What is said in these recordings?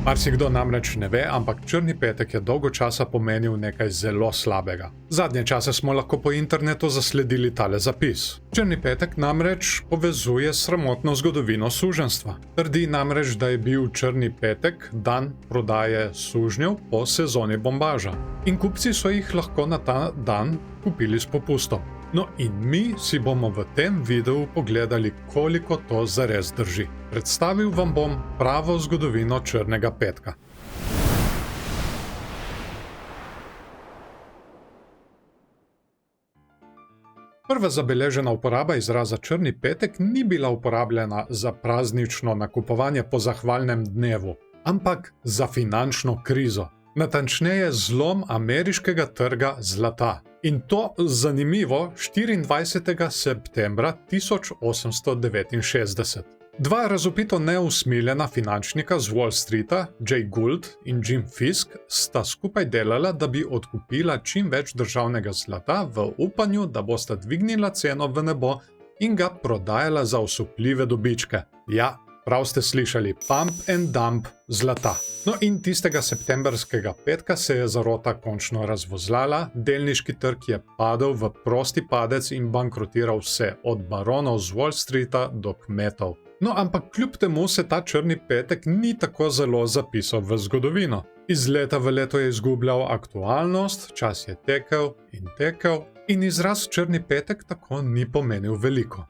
Marsikdo namreč ne ve, ampak črni petek je dolgo časa pomenil nekaj zelo slabega. Zadnje čase smo lahko po internetu zasledili tale zapis. Črni petek namreč povezuje sramotno zgodovino suženjstva. Trdi namreč, da je bil črni petek dan prodaje sužnjev po sezoni bombaža. In kupci so jih lahko na ta dan kupili s popustom. No in mi si bomo v tem videu pogledali, koliko to zares drži. Predstavil vam bom pravo zgodovino črnega petka. Prva zabeležena uporaba izraza črni petek ni bila uporabljena za praznično nakupovanje po zahvalnem dnevu, ampak za finančno krizo. Natančneje zlom ameriškega trga zlata. In to zanimivo 24. septembra 1869. Dva razvpito neusmiljena finančnika z Wall Streeta, Jay Gould in Jim Fisk, sta skupaj delala, da bi odkupila čim več državnega zlata v upanju, da bosta dvignila ceno v nebo in ga prodajala za osupljive dobičke. Ja, prav ste slišali, pump and dump zlata. No in tistega septembrskega petka se je zarota končno razvozlala, delniški trg je padel v prosti padec in bankrotiral vse, od baronov z Wall Streeta do kmetov. No, ampak kljub temu se ta črni petek ni tako zelo zapisal v zgodovino. Iz leta v leto je izgubljal aktualnost, čas je tekel in izraz črni petek tako ni pomenil veliko.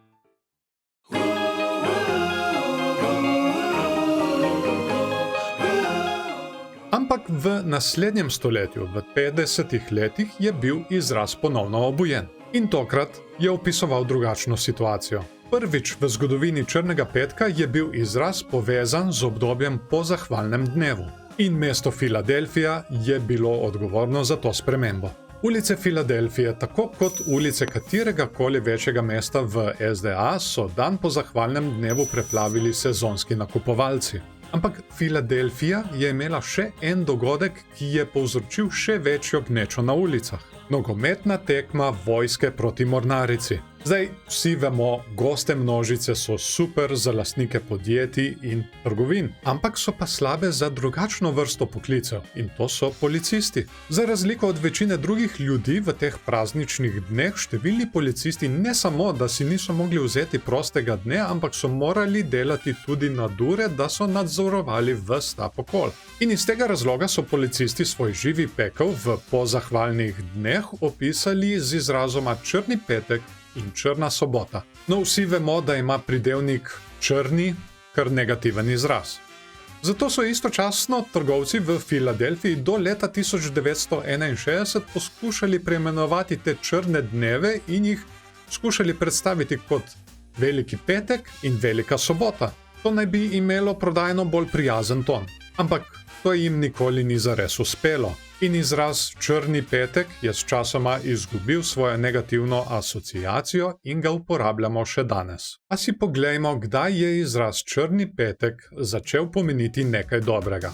Ampak v naslednjem stoletju, v 50. letih, je bil izraz ponovno obujen. In tokrat je opisoval drugačno situacijo. Prvič v zgodovini črnega petka je bil izraz povezan z obdobjem po zahvalnem dnevu. In mesto Filadelfija je bilo odgovorno za to spremembo. Ulice Filadelfije, tako kot ulice katerega koli večjega mesta v ZDA, so dan po zahvalnem dnevu preplavili sezonski nakupovalci. Ampak Filadelfija je imela še en dogodek, ki je povzročil še večjo gnečo na ulicah. Nogometna tekma vojske proti mornarici. Zdaj, vsi vemo, goste množice so super za lastnike podjetij in trgovin, ampak so pa slabe za drugačno vrsto poklicev, in to so policisti. Za razliko od večine drugih ljudi v teh prazničnih dneh, številni policisti ne samo, da si niso mogli vzeti prostega dne, ampak so morali delati tudi nadure, da so nadzorovali ves ta pokol. In iz tega razloga so policisti svoj živi pekel v pozahvalnih dneh opisali z izrazoma črni petek in črna sobota. No, vsi vemo, da ima pridevnik črni kar negativen izraz. Zato so istočasno trgovci v Filadelfiji do leta 1961 poskušali preimenovati te črne dneve in jih skušali predstaviti kot veliki petek in velika sobota. To naj bi imelo prodajno bolj prijazen ton. Ampak to jim nikoli ni zares uspelo. In izraz črni petek je sčasoma izgubil svojo negativno asociacijo in ga uporabljamo še danes. A si poglejmo, kdaj je izraz črni petek začel pomeniti nekaj dobrega.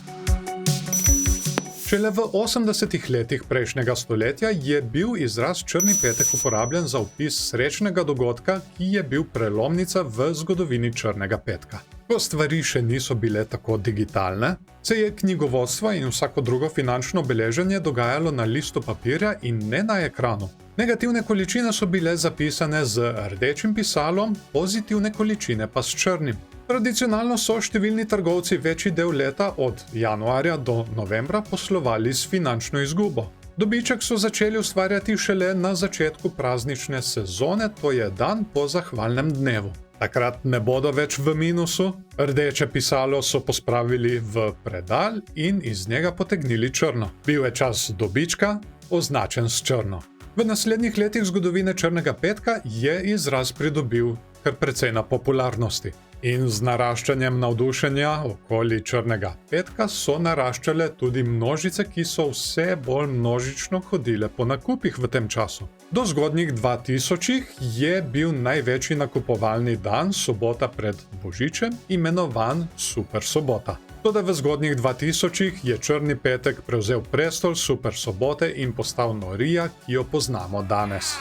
Šele v 80. letih prejšnjega stoletja je bil izraz črni petek uporabljen za opis srečnega dogodka, ki je bil prelomnica v zgodovini črnega petka. Ko stvari še niso bile tako digitalne, se je knjigovodstvo in vsako drugo finančno beleženje dogajalo na listu papirja in ne na ekranu. Negativne količine so bile zapisane z rdečim pisalom, pozitivne količine pa s črnim. Tradicionalno so številni trgovci večji del leta od januarja do novembra poslovali s finančno izgubo. Dobiček so začeli ustvarjati šele na začetku praznične sezone, to je dan po zahvalnem dnevu. Takrat ne bodo več v minusu, rdeče pisalo so pospravili v predal in iz njega potegnili črno. Bil je čas dobička, označen s črno. V naslednjih letih zgodovine črnega petka je izraz pridobil kar precej na popularnosti. In z naraščanjem navdušenja okoli črnega petka so naraščale tudi množice, ki so vse bolj množično hodile po nakupih v tem času. Do zgodnjih 2000-ih je bil največji nakupovalni dan, sobota pred Božičem, imenovan Super sobota. Toda v zgodnjih 2000-ih je črni petek prevzel prestol Super sobote in postal norija, ki jo poznamo danes.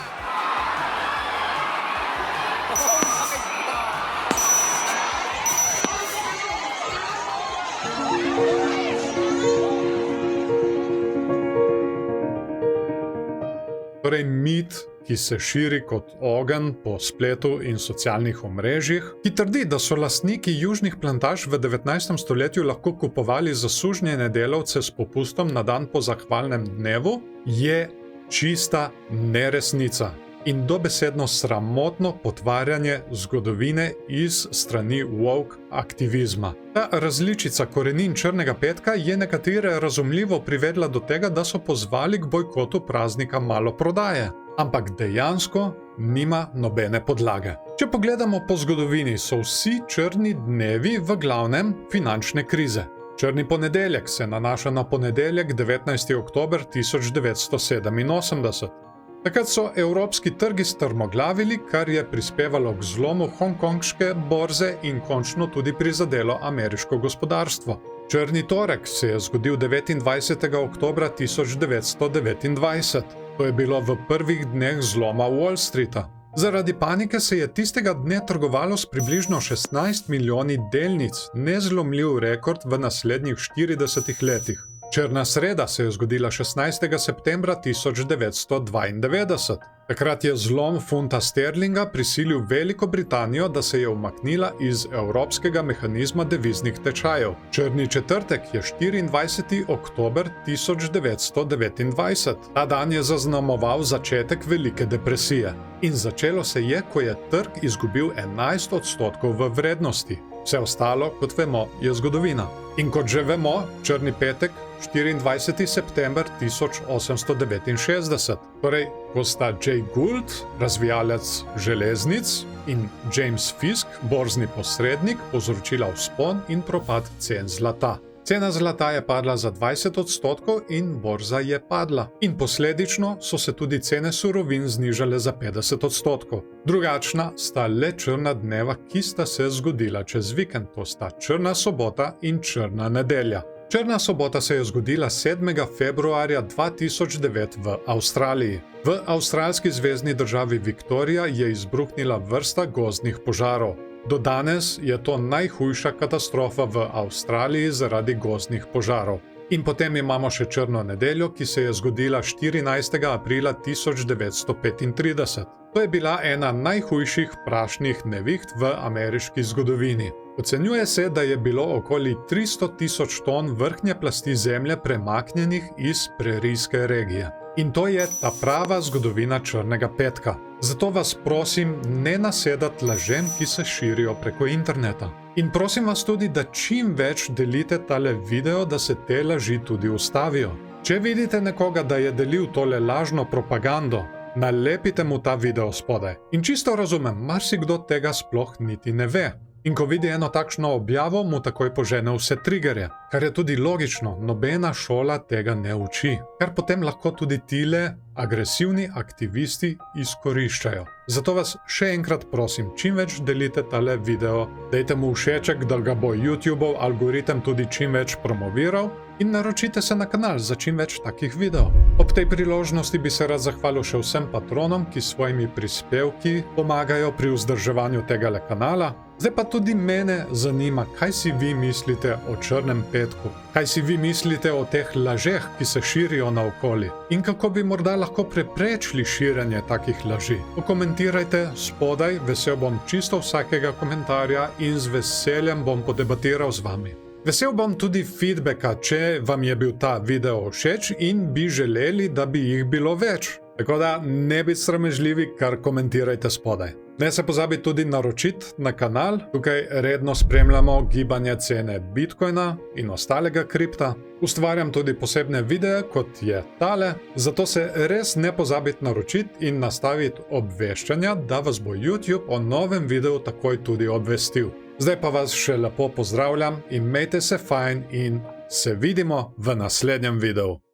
torej mit, ki se širi kot ogenj po spletu in socialnih omrežjih, ki trdi, da so lastniki južnih plantaž v 19. stoletju lahko kupovali zasužnjene delavce s popustom na dan po zahvalnem dnevu, je čista neresnica in dobesedno sramotno potvarjanje zgodovine iz strani woke aktivizma. Ta različica korenin Črnega petka je nekatere razumljivo privedla do tega, da so pozvali k bojkotu praznika maloprodaje. Ampak dejansko nima nobene podlage. Če pogledamo po zgodovini, so vsi črni dnevi v glavnem finančne krize. Črni ponedeljek se nanaša na ponedeljek 19. oktober 1987. Takrat so evropski trgi strmoglavili, kar je prispevalo k zlomu hongkonške borze in končno tudi prizadelo ameriško gospodarstvo. Črni torek se je zgodil 29. oktobra 1929. To je bilo v prvih dneh zloma Wall Streeta. Zaradi panike se je tistega dne trgovalo s približno 16 milijoni delnic, nezlomljiv rekord v naslednjih 40 letih. Črna sreda se je zgodila 16. septembra 1992. Takrat je zlom funta sterlinga prisilil Veliko Britanijo, da se je umaknila iz evropskega mehanizma deviznih tečajev. Črni četrtek je 24. oktober 1929. Ta dan je zaznamoval začetek Velike depresije. In začelo se je, ko je trg izgubil 11% v vrednosti. Vse ostalo, kot vemo, je zgodovina. In kot že vemo, Črni petek, 24. september 1869. Torej, ko sta Jay Gould, razvijalec železnic, in James Fisk, borzni posrednik, povzročila vzpon in propad cen zlata. Cena zlata je padla za 20% in borza je padla. In posledično so se tudi cene surovin znižale za 50%. Drugačna sta le črna dneva, ki sta se zgodila čez vikend, to sta črna sobota in črna nedelja. Črna sobota se je zgodila 7. februarja 2009 v Avstraliji. V avstralski zvezni državi Viktorija je izbruhnila vrsta gozdnih požarov. Do danes je to najhujša katastrofa v Avstraliji zaradi gozdnih požarov. In potem imamo še črno nedeljo, ki se je zgodila 14. aprila 1935. To je bila ena najhujših prašnih neviht v ameriški zgodovini. Ocenjuje se, da je bilo okoli 300.000 ton vrhnje plasti zemlje premaknjenih iz prerijske regije. In to je ta prava zgodovina Črnega petka. Zato vas prosim, ne nasedati lažem, ki se širijo preko interneta. In prosim vas tudi, da čim več delite tale video, da se te laži tudi ustavijo. Če vidite nekoga, da je delil tole lažno propagando, nalepite mu ta video spodaj. In čisto razumem, marsikdo tega sploh niti ne ve. In ko vidi eno takšno objavo, mu takoj požene vse triggerje. Kar je tudi logično, nobena šola tega ne uči. Kar potem lahko tudi tile agresivni aktivisti izkoriščajo. Zato vas še enkrat prosim, čim več delite tale video, dajte mu všeček, da ga bo YouTubeov algoritem tudi čim več promoviral in naročite se na kanal za čim več takih videov. Ob tej priložnosti bi se rad zahvalil še vsem patronom, ki svojimi prispevki pomagajo pri vzdrževanju tegale kanala. Zdaj pa tudi mene zanima, kaj si vi mislite o Črnem petku. Kaj si vi mislite o teh lažeh, ki se širijo naokoli? In kako bi morda lahko preprečili širjenje takih laži? Pokomentirajte spodaj, vesel bom čisto vsakega komentarja in z veseljem bom podebatiral z vami. Vesel bom tudi feedbacka, če vam je bil ta video všeč in bi želeli, da bi jih bilo več. Tako da ne biti sramežljivi, kar komentirajte spodaj. Ne se pozabi tudi naročiti na kanal, tukaj redno spremljamo gibanje cene Bitcoina in ostalega kripta. Ustvarjam tudi posebne videe, kot je tale, zato se res ne pozabiti naročiti in nastaviti obveščanja, da vas bo YouTube o novem videu takoj tudi obvestil. Zdaj pa vas še lepo pozdravljam, imejte se fajn in se vidimo v naslednjem videu.